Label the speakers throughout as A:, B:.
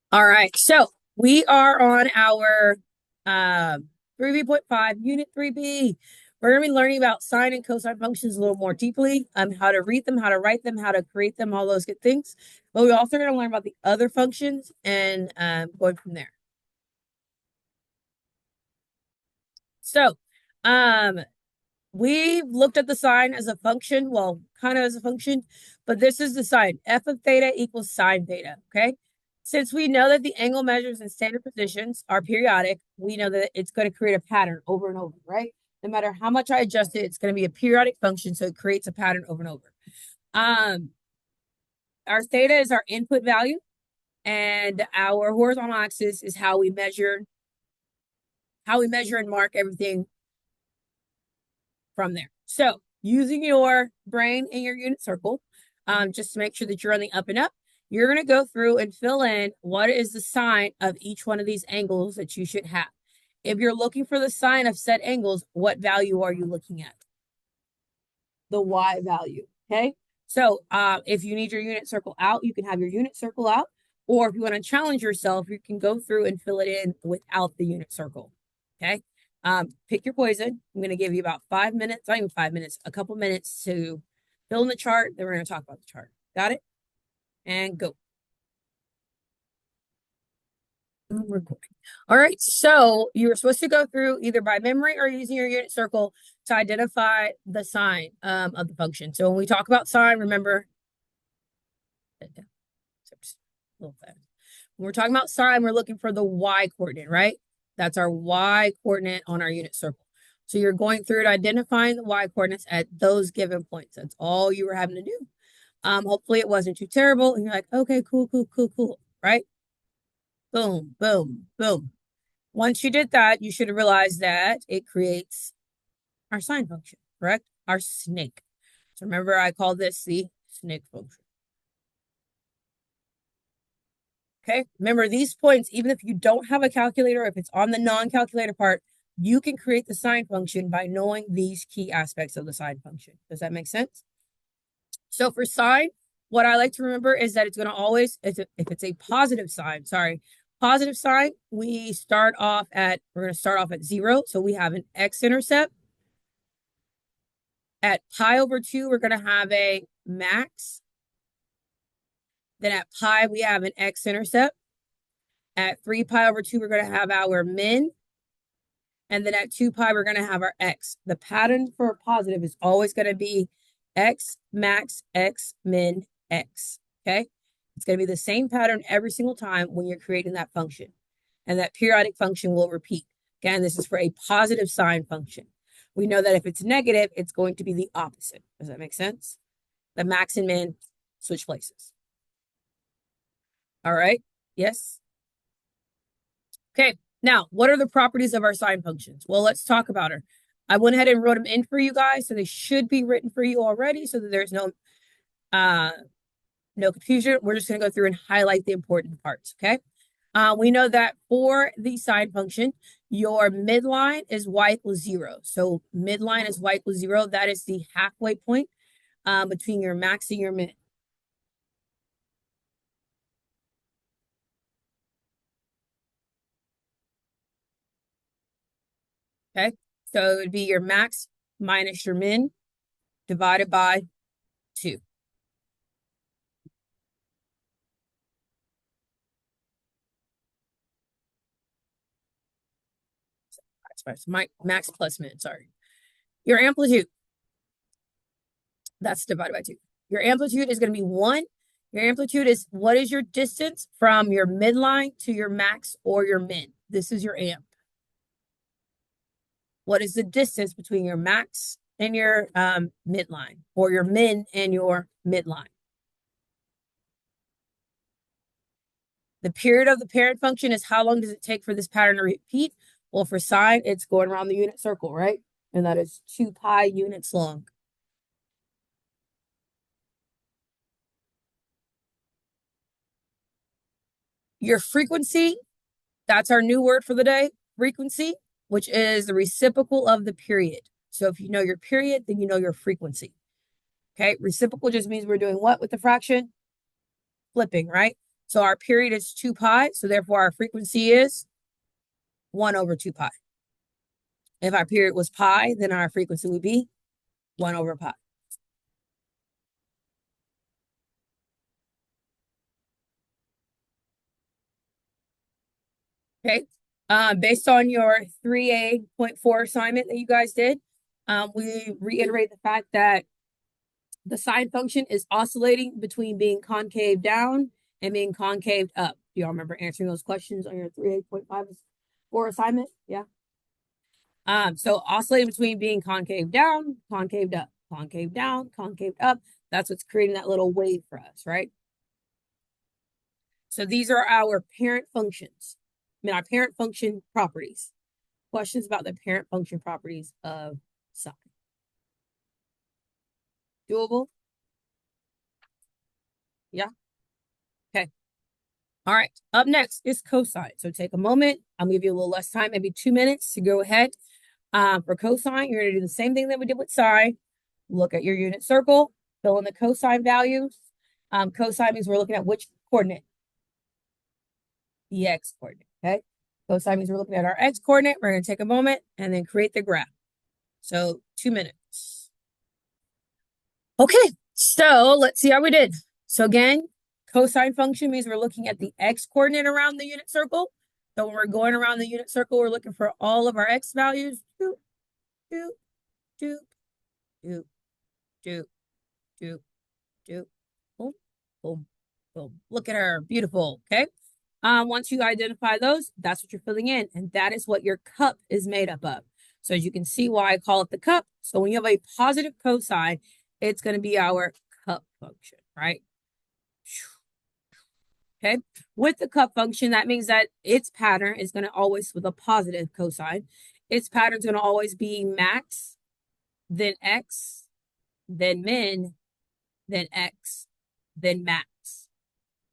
A: All right, so we are on our 3B.5, Unit 3B. We're going to be learning about sine and cosine functions a little more deeply, how to read them, how to write them, how to create them, all those good things. But we're also going to learn about the other functions and going from there. So, um, we looked at the sine as a function, well, kind of as a function, but this is the sine. F of theta equals sine theta, okay? Since we know that the angle measures in standard positions are periodic, we know that it's going to create a pattern over and over, right? No matter how much I adjust it, it's going to be a periodic function, so it creates a pattern over and over. Um, our theta is our input value, and our horizontal axis is how we measure and mark everything from there. So using your brain and your unit circle, just to make sure that you're on the up and up, you're going to go through and fill in what is the sine of each one of these angles that you should have. If you're looking for the sine of set angles, what value are you looking at? The y value, okay? So if you need your unit circle out, you can have your unit circle out. Or if you want to challenge yourself, you can go through and fill it in without the unit circle, okay? Pick your poison. I'm going to give you about 5 minutes, not even 5 minutes, a couple minutes to fill in the chart. Then we're going to talk about the chart. Got it? And go. Recording. All right. So you were supposed to go through either by memory or using your unit circle to identify the sign of the function. So when we talk about sine, remember, when we're talking about sine, we're looking for the y coordinate, right? That's our y coordinate on our unit circle. So you're going through it, identifying the y coordinates at those given points. That's all you were having to do. Hopefully it wasn't too terrible. And you're like, okay, cool, right? Boom, boom, boom. Once you did that, you should have realized that it creates our sine function, correct? Our snake. So remember, I call this the snake function. Okay. Remember these points, even if you don't have a calculator, if it's on the non-calculator part, you can create the sine function by knowing these key aspects of the sine function. Does that make sense? So for sine, what I like to remember is that it's going to always, if it's a positive sign, positive sign, we're going to start off at 0. So we have an x-intercept. At pi over 2, we're going to have a max. Then at pi, we have an x-intercept. At 3 pi over 2, we're going to have our min. And then at 2 pi, we're going to have our x. The pattern for a positive is always going to be x max, x min, x. Okay? It's going to be the same pattern every single time when you're creating that function. And that periodic function will repeat. Again, this is for a positive sine function. We know that if it's negative, it's going to be the opposite. Does that make sense? The max and min switch places. All right? Yes? Okay. Now, what are the properties of our sine functions? Well, let's talk about her. I went ahead and wrote them in for you guys, so they should be written for you already, so that there's no confusion. We're just going to go through and highlight the important parts, okay? We know that for the sine function, your midline is y equals 0. So midline is y equals 0. That is the halfway point between your max and your min. Okay, so it would be your max minus your min divided by 2. Max plus min, sorry. Your amplitude, that's divided by 2. Your amplitude is going to be 1. Your amplitude is what is your distance from your midline to your max or your min. This is your amp. What is the distance between your max and your midline, or your min and your midline? The period of the parent function is how long does it take for this pattern to repeat? Well, for sine, it's going around the unit circle, right? And that is 2 pi units long. Your frequency, that's our new word for the day, frequency, which is the reciprocal of the period. So if you know your period, then you know your frequency. Okay, reciprocal just means we're doing what with the fraction? Flipping, right? So our period is 2 pi, so therefore our frequency is 1 over 2 pi. If our period was pi, then our frequency would be 1 over pi. Okay. Based on your 3A.4 assignment that you guys did, we reiterate the fact that the sine function is oscillating between being concave down and being concave up. Do y'all remember answering those questions on your 3A.5 or assignment? Yeah. So oscillating between being concave down, concave up, concave down, concave up. That's what's creating that little wave for us, right? So these are our parent functions. I mean, our parent function properties. Questions about the parent function properties of sine. Doable? Yeah. Okay. All right. Up next is cosine. So take a moment. I'll give you a little less time, maybe 2 minutes to go ahead. For cosine, you're going to do the same thing that we did with sine. Look at your unit circle, fill in the cosine values. Cosine means we're looking at which coordinate? The x coordinate. Okay. Cosine means we're looking at our x coordinate. We're going to take a moment and then create the graph. So 2 minutes. Okay. So let's see how we did. So again, cosine function means we're looking at the x coordinate around the unit circle. So when we're going around the unit circle, we're looking for all of our x values. Doop, doop, doop, doop, doop, doop, doop. Boom, boom, boom. Look at her. Beautiful. Okay. Once you identify those, that's what you're filling in. And that is what your cup is made up of. So as you can see why I call it the cup. So when you have a positive cosine, it's going to be our cup function, right? Okay. With the cup function, that means that its pattern is going to always, with a positive cosine, its pattern is going to always be max, then x, then min, then x, then max.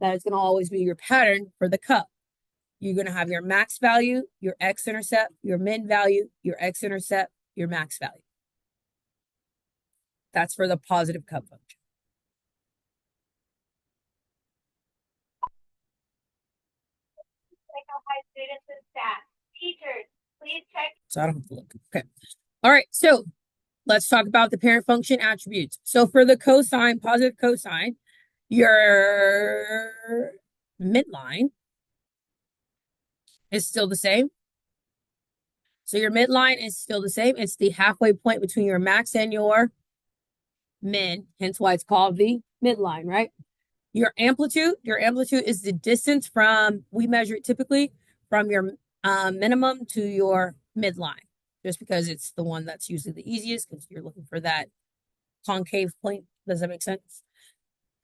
A: That is going to always be your pattern for the cup. You're going to have your max value, your x-intercept, your min value, your x-intercept, your max value. That's for the positive cup function. So I don't have to look. Okay. All right. So let's talk about the parent function attributes. So for the cosine, positive cosine, your midline is still the same. So your midline is still the same. It's the halfway point between your max and your min, hence why it's called the midline, right? Your amplitude is the distance from, we measure it typically from your minimum to your midline, just because it's the one that's usually the easiest because you're looking for that concave point. Does that make sense?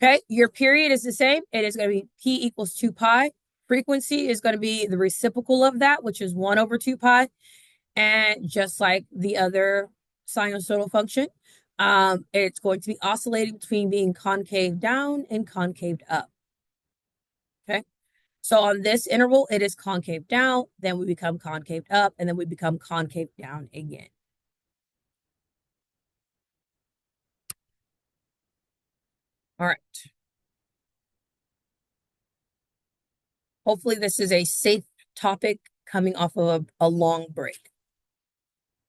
A: Okay, your period is the same. It is going to be P equals 2 pi. Frequency is going to be the reciprocal of that, which is 1 over 2 pi. And just like the other sinusoidal function, it's going to be oscillating between being concave down and concave up. Okay. So on this interval, it is concave down, then we become concave up, and then we become concave down again. All right. Hopefully this is a safe topic coming off of a long break.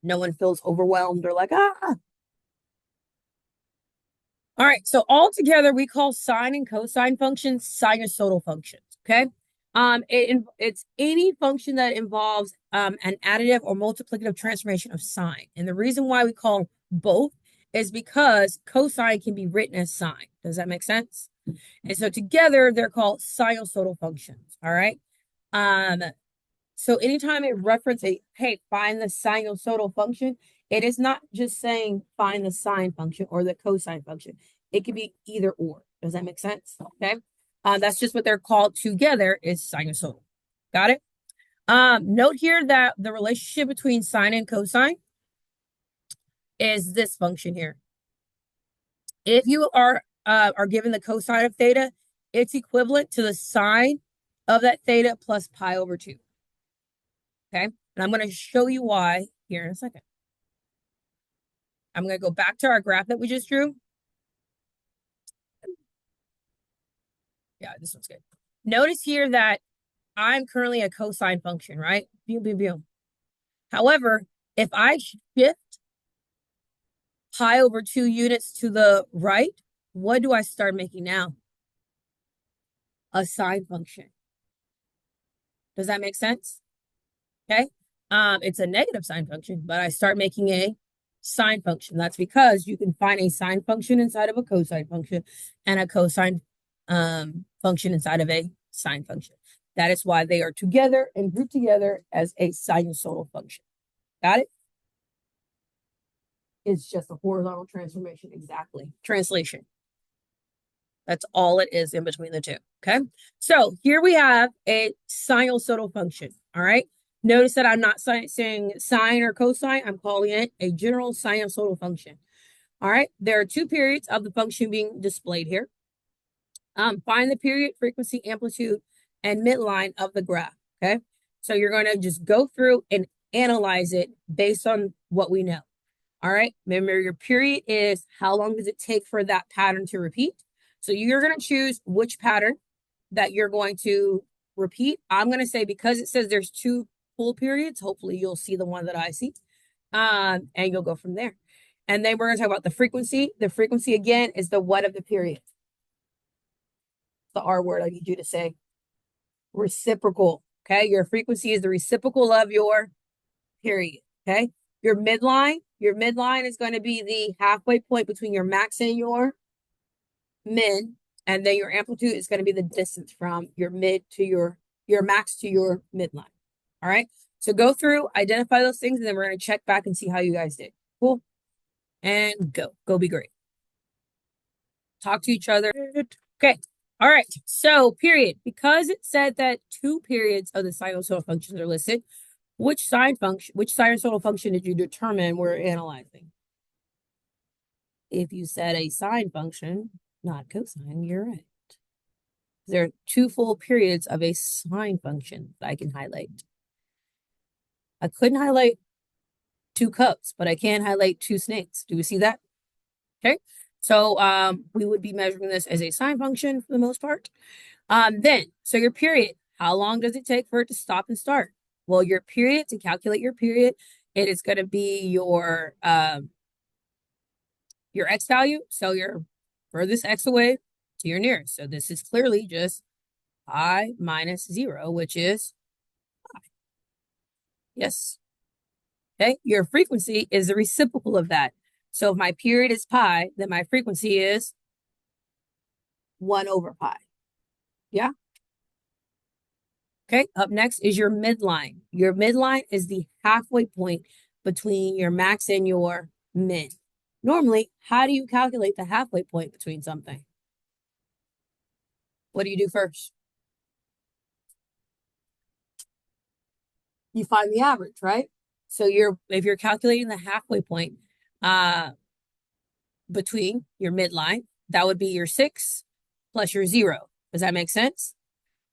A: No one feels overwhelmed or like, ah. All right. So all together, we call sine and cosine functions sinusoidal functions. Okay. It's any function that involves an additive or multiplicative transformation of sine. And the reason why we call both is because cosine can be written as sine. Does that make sense? And so together they're called sinusoidal functions. All right. So anytime it references hey, find the sinusoidal function, it is not just saying find the sine function or the cosine function. It can be either or. Does that make sense? Okay. That's just what they're called together is sinusoidal. Got it? Note here that the relationship between sine and cosine is this function here. If you are given the cosine of theta, it's equivalent to the sine of that theta plus pi over 2. Okay. And I'm going to show you why here in a second. I'm going to go back to our graph that we just drew. Yeah, this one's good. Notice here that I'm currently a cosine function, right? Boom, boom, boom. However, if I shift pi over 2 units to the right, what do I start making now? A sine function. Does that make sense? Okay. It's a negative sine function, but I start making a sine function. That's because you can find a sine function inside of a cosine function and a cosine function inside of a sine function. That is why they are together and grouped together as a sinusoidal function. Got it? It's just a horizontal transformation. Exactly. Translation. That's all it is in between the two. Okay. So here we have a sinusoidal function. All right. Notice that I'm not saying sine or cosine. I'm calling it a general sinusoidal function. All right. There are two periods of the function being displayed here. Find the period, frequency, amplitude, and midline of the graph. Okay. So you're going to just go through and analyze it based on what we know. All right. Remember, your period is how long does it take for that pattern to repeat? So you're going to choose which pattern that you're going to repeat. I'm going to say, because it says there's two full periods, hopefully you'll see the one that I see, and you'll go from there. And then we're going to talk about the frequency. The frequency, again, is the what of the period. The R word I need you to say. Reciprocal. Okay. Your frequency is the reciprocal of your period. Okay. Your midline is going to be the halfway point between your max and your min, and then your amplitude is going to be the distance from your mid to your max to your midline. All right. So go through, identify those things, and then we're going to check back and see how you guys did. Cool. And go. Go be great. Talk to each other. Okay. All right. So period. Because it said that two periods of the sinusoidal functions are listed, which sinusoidal function did you determine we're analyzing? If you said a sine function, not cosine, you're right. There are two full periods of a sine function that I can highlight. I couldn't highlight two cups, but I can highlight two snakes. Do we see that? Okay. So we would be measuring this as a sine function for the most part. So your period, how long does it take for it to stop and start? Well, your period, to calculate your period, it is going to be your x value. So your furthest x away to your nearest. So this is clearly just pi minus 0, which is pi. Yes. Okay. Your frequency is the reciprocal of that. So if my period is pi, then my frequency is 1 over pi. Yeah. Okay. Up next is your midline. Your midline is the halfway point between your max and your min. Normally, how do you calculate the halfway point between something? What do you do first? You find the average, right? So if you're calculating the halfway point between your midline, that would be your 6 plus your 0. Does that make sense?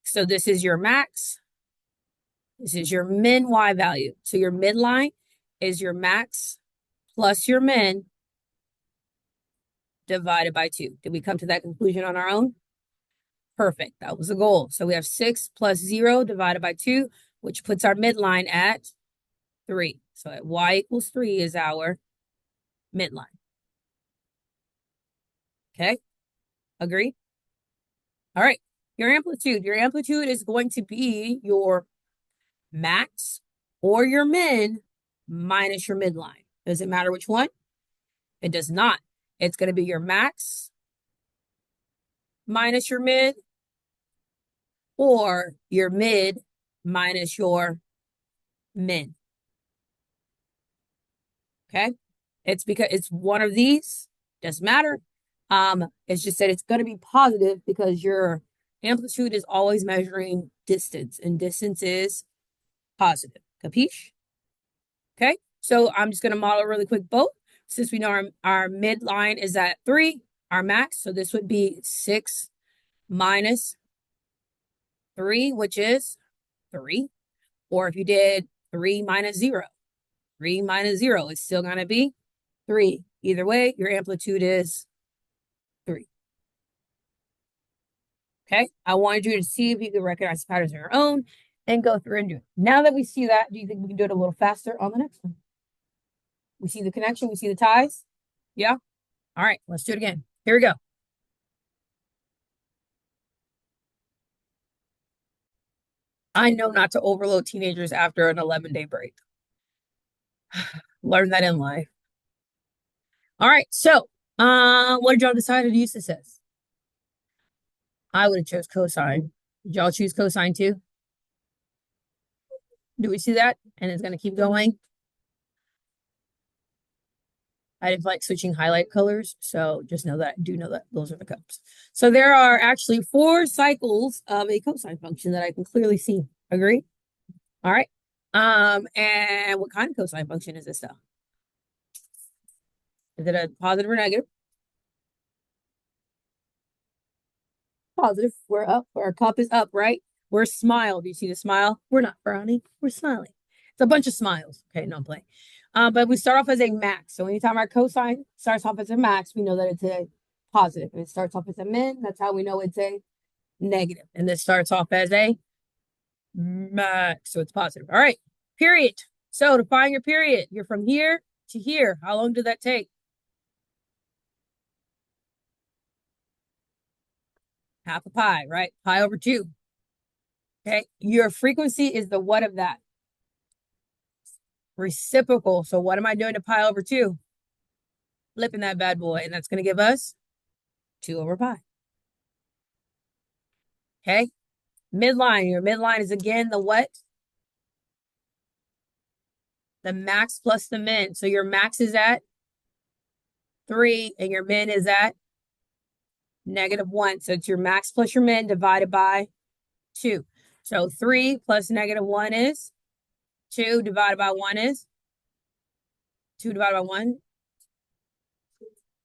A: So this is your max. This is your min y value. So your midline is your max plus your min divided by 2. Did we come to that conclusion on our own? Perfect. That was the goal. So we have 6 plus 0 divided by 2, which puts our midline at 3. So at y equals 3 is our midline. Okay. Agree? All right. Your amplitude. Your amplitude is going to be your max or your min minus your midline. Does it matter which one? It does not. It's going to be your max minus your mid, or your mid minus your min. Okay. It's because it's one of these. Doesn't matter. It's just that it's going to be positive because your amplitude is always measuring distance, and distance is positive. Capiche? Okay. So I'm just going to model really quick both. Since we know our midline is at 3, our max. So this would be 6 minus 3, which is 3. Or if you did 3 minus 0, 3 minus 0 is still going to be 3. Either way, your amplitude is 3. Okay, I wanted you to see if you could recognize the patterns on your own and go through and do it. Now that we see that, do you think we can do it a little faster on the next one? We see the connection, we see the ties. Yeah. All right, let's do it again. Here we go. I know not to overload teenagers after an 11-day break. Learn that in life. All right, so what did y'all decide to use this as? I would have chose cosine. Did y'all choose cosine too? Do we see that? And it's going to keep going. I didn't like switching highlight colors, so just know that, do know that those are the cups. So there are actually 4 cycles of a cosine function that I can clearly see. Agree? All right. And what kind of cosine function is this though? Is it a positive or negative? Positive. We're up. Our cup is up, right? We're smile. Do you see the smile? We're not frowning. We're smiling. It's a bunch of smiles. Okay, no, I'm playing. But we start off as a max. So anytime our cosine starts off as a max, we know that it's a positive. If it starts off as a min, that's how we know it's a negative. And this starts off as a max, so it's positive. All right, period. So to find your period, you're from here to here. How long did that take? Half a pi, right? Pi over 2. Okay, your frequency is the what of that? Reciprocal. So what am I doing to pi over 2? Flipping that bad boy, and that's going to give us 2 over pi. Okay, midline. Your midline is again the what? The max plus the min. So your max is at 3, and your min is at -1. So it's your max plus your min divided by 2. So 3 plus -1 is 2 divided by 1 is 2 divided by 1.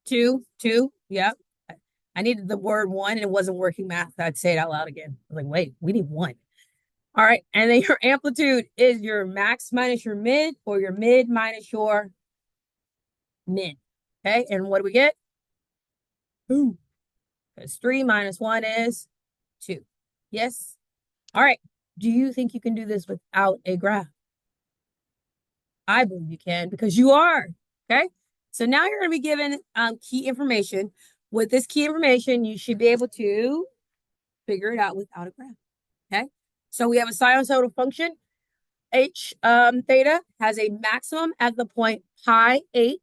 A: 2, 2. Yep. I needed the word 1 and it wasn't working math. I'd say it out loud again. I was like, wait, we need 1. All right. And then your amplitude is your max minus your mid or your mid minus your min. Okay. And what do we get? 2. Because 3 minus 1 is 2. Yes. All right. Do you think you can do this without a graph? I believe you can because you are. Okay. So now you're going to be given key information. With this key information, you should be able to figure it out without a graph. Okay. So we have a sinusoidal function. H theta has a maximum at the point pi 8.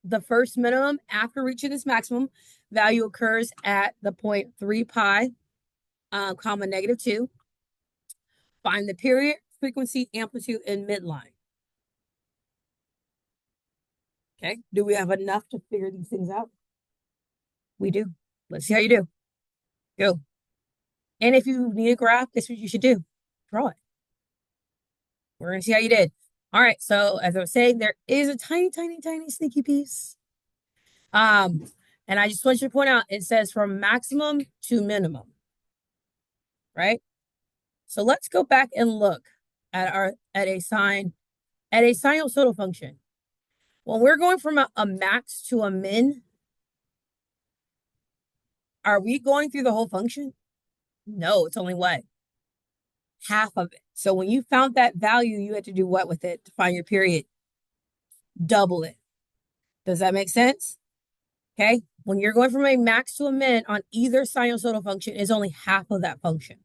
A: The first minimum after reaching this maximum value occurs at the point 3 pi, comma -2. Find the period, frequency, amplitude, and midline. Okay. Do we have enough to figure these things out? We do. Let's see how you do. Go. And if you need a graph, this is what you should do. Draw it. We're going to see how you did. All right. So as I was saying, there is a tiny, tiny, tiny sneaky piece. And I just want you to point out, it says from maximum to minimum. Right? So let's go back and look at a sinusoidal function. When we're going from a max to a min, are we going through the whole function? No, it's only what? Half of it. So when you found that value, you had to do what with it to find your period? Double it. Does that make sense? Okay. When you're going from a max to a min on either sinusoidal function, is only half of that function.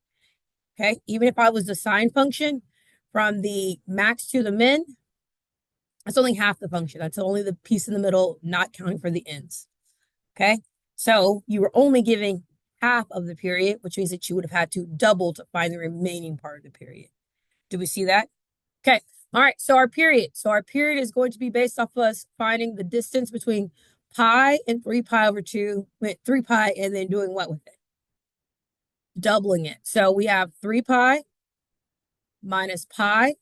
A: Okay. Even if I was the sine function from the max to the min, that's only half the function. That's only the piece in the middle, not counting for the ends. Okay. So you were only giving half of the period, which means that you would have had to double to find the remaining part of the period. Do we see that? Okay. All right. So our period. So our period is going to be based off of us finding the distance between pi and 3 pi over 2, 3 pi, and then doing what with it? Doubling it. So we have 3 pi minus pi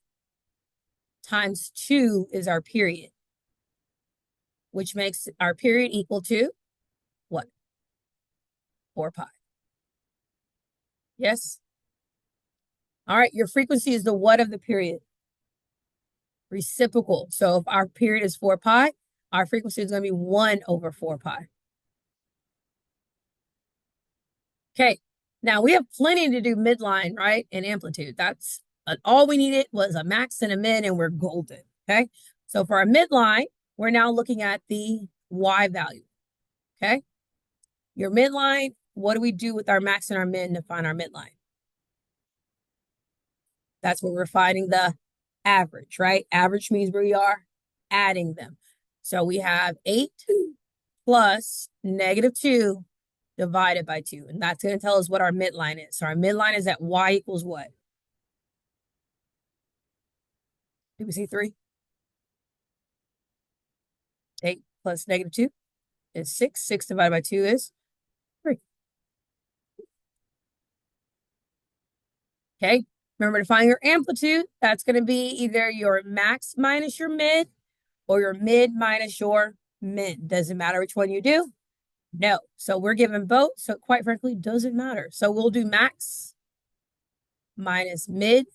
A: times 2 is our period, which makes our period equal to what? 4 pi. Yes? All right, your frequency is the what of the period? Reciprocal. So if our period is 4 pi, our frequency is going to be 1 over 4 pi. Okay, Now we have plenty to do midline, right? And amplitude. That's all we needed was a max and a min, and we're golden. Okay. So for our midline, we're now looking at the y value. Okay. Your midline, what do we do with our max and our min to find our midline? That's where we're finding the average, right? Average means we are adding them. So we have 8 plus -2 divided by 2. And that's going to tell us what our midline is. So our midline is at y equals what? Did we say 3? 8 plus -2 is 6. 6 divided by 2 is 3. Okay. Remember to find your amplitude. That's going to be either your max minus your mid or your mid minus your min. Doesn't matter which one you do. No. So we're given both. So quite frankly, doesn't matter. So we'll do max minus mid,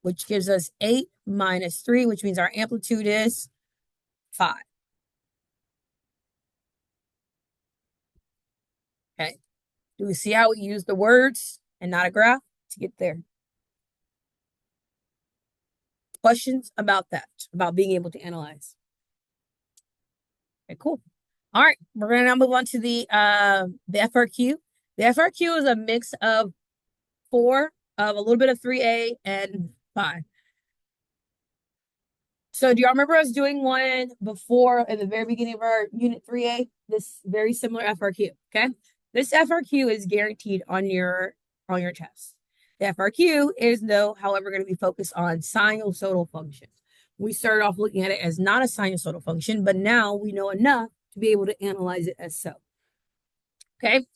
A: which gives us 8 minus 3, which means our amplitude is 5. Okay. Do we see how we use the words and not a graph to get there? Questions about that, about being able to analyze? Okay, cool. All right, we're going to now move on to the FRQ. The FRQ is a mix of a little bit of 3A and 5. So do y'all remember us doing one before at the very beginning of our unit 3A? This very similar FRQ, okay? This FRQ is guaranteed on your test. The FRQ is, though, however, going to be focused on sinusoidal functions. We started off looking at it as not a sinusoidal function, but now we know enough to be able to analyze it as so. Okay.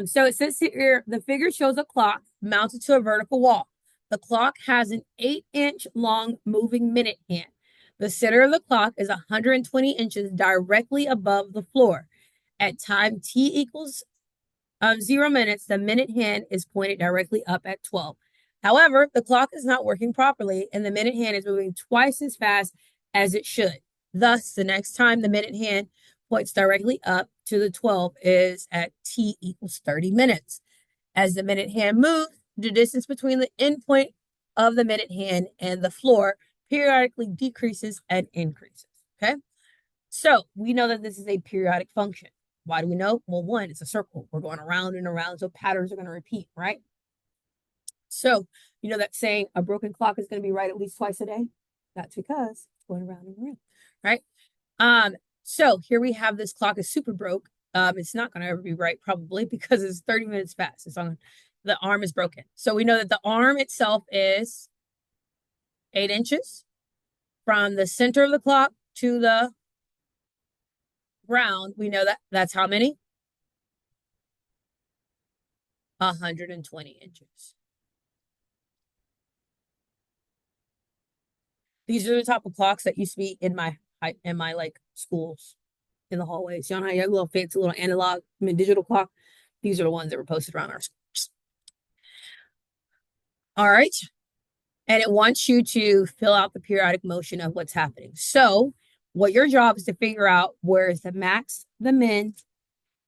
A: So it says here, the figure shows a clock mounted to a vertical wall. The clock has an 8-inch long moving minute hand. The center of the clock is 120 inches directly above the floor. At time t equals 0 minutes, the minute hand is pointed directly up at 12. However, the clock is not working properly, and the minute hand is moving twice as fast as it should. Thus, the next time the minute hand points directly up to the 12 is at t equals 30 minutes. As the minute hand moves, the distance between the endpoint of the minute hand and the floor periodically decreases and increases. Okay? So we know that this is a periodic function. Why do we know? Well, one, it's a circle. We're going around and around, so patterns are going to repeat, right? So you know that saying a broken clock is going to be right at least twice a day? That's because it's going around and around, right? So here we have this clock is super broke. It's not going to ever be right probably because it's 30 minutes fast. The arm is broken. So we know that the arm itself is 8 inches from the center of the clock to the ground. We know that that's how many? 120 inches. These are the type of clocks that used to be in my like schools in the hallways. You know how you have a little fancy little analog, digital clock? These are the ones that were posted around our schools. All right. And it wants you to fill out the periodic motion of what's happening. So what your job is to figure out where is the max, the min,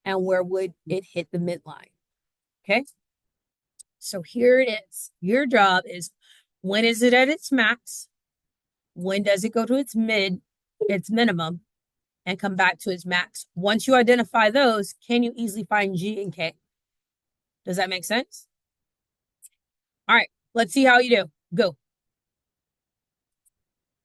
A: and where would it hit the midline. Okay. So here it is. Your job is, when is it at its max? When does it go to its minimum, and come back to its max? Once you identify those, can you easily find G and K? Does that make sense? All right, let's see how you do. Go.